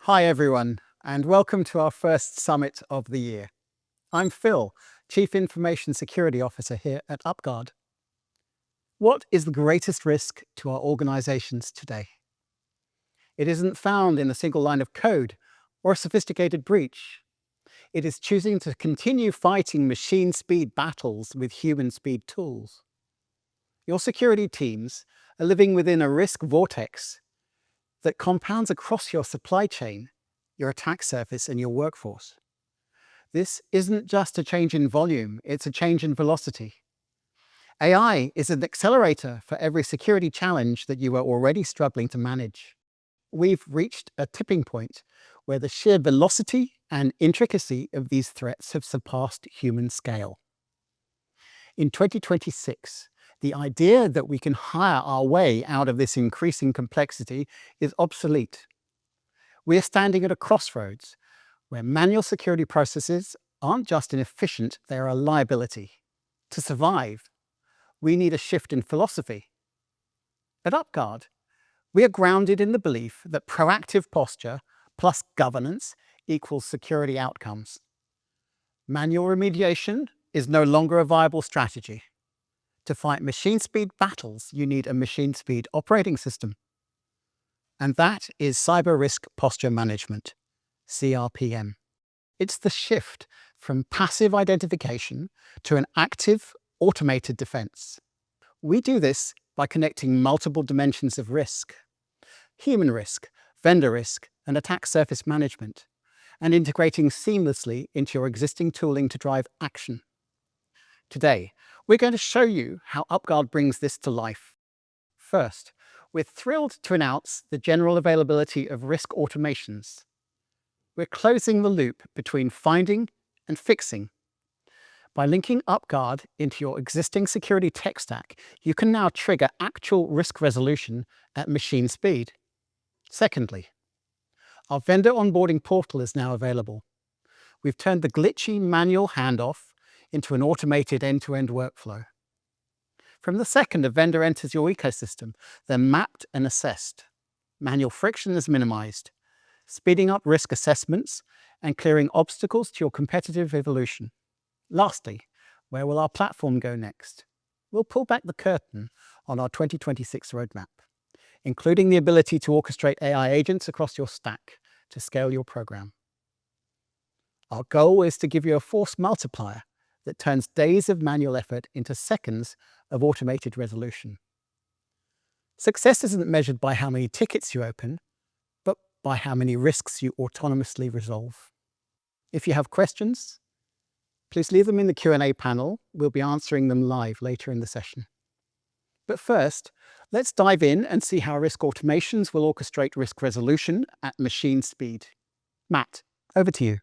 Hi everyone, and welcome to our first summit of the year. I'm Phil, Chief Information Security Officer here at UpGuard. What is the greatest risk to our organizations today? It isn't found in a single line of code or a sophisticated breach. It is choosing to continue fighting machine speed battles with human speed tools. Your security teams are living within a risk vortex that compounds across your supply chain, your attack surface, and your workforce. This isn't just a change in volume, it's a change in velocity. AI is an accelerator for every security challenge that you are already struggling to manage. We've reached a tipping point where the sheer velocity and intricacy of these threats have surpassed human scale. In 2026, the idea that we can hire our way out of this increasing complexity is obsolete. We are standing at a crossroads where manual security processes aren't just inefficient, they are a liability. To survive, we need a shift in philosophy. At UpGuard, we are grounded in the belief that proactive posture plus governance equals security outcomes. Manual remediation is no longer a viable strategy. To fight machine speed battles, you need a machine speed operating system. And that is Cyber Risk Posture Management, CRPM. It's the shift from passive identification to an active, automated defense. We do this by connecting multiple dimensions of risk: human risk, vendor risk, and attack surface management, and integrating seamlessly into your existing tooling to drive action. Today, we're going to show you how UpGuard brings this to life. First, we're thrilled to announce the general availability of risk automations. We're closing the loop between finding and fixing. By linking UpGuard into your existing security tech stack, you can now trigger actual risk resolution at machine speed. Secondly, our vendor onboarding portal is now available. We've turned the glitchy manual handoff into an automated end-to-end workflow. From the second a vendor enters your ecosystem, they're mapped and assessed. Manual friction is minimized, speeding up risk assessments and clearing obstacles to your competitive evolution. Lastly, where will our platform go next? We'll pull back the curtain on our 2026 roadmap, including the ability to orchestrate AI agents across your stack to scale your program. Our goal is to give you a force multiplier that turns days of manual effort into seconds of automated resolution. Success isn't measured by how many tickets you open, but by how many risks you autonomously resolve. If you have questions, please leave them in the Q&A panel. We'll be answering them live later in the session. But first, let's dive in and see how risk automations will orchestrate risk resolution at machine speed. Matt, over to you.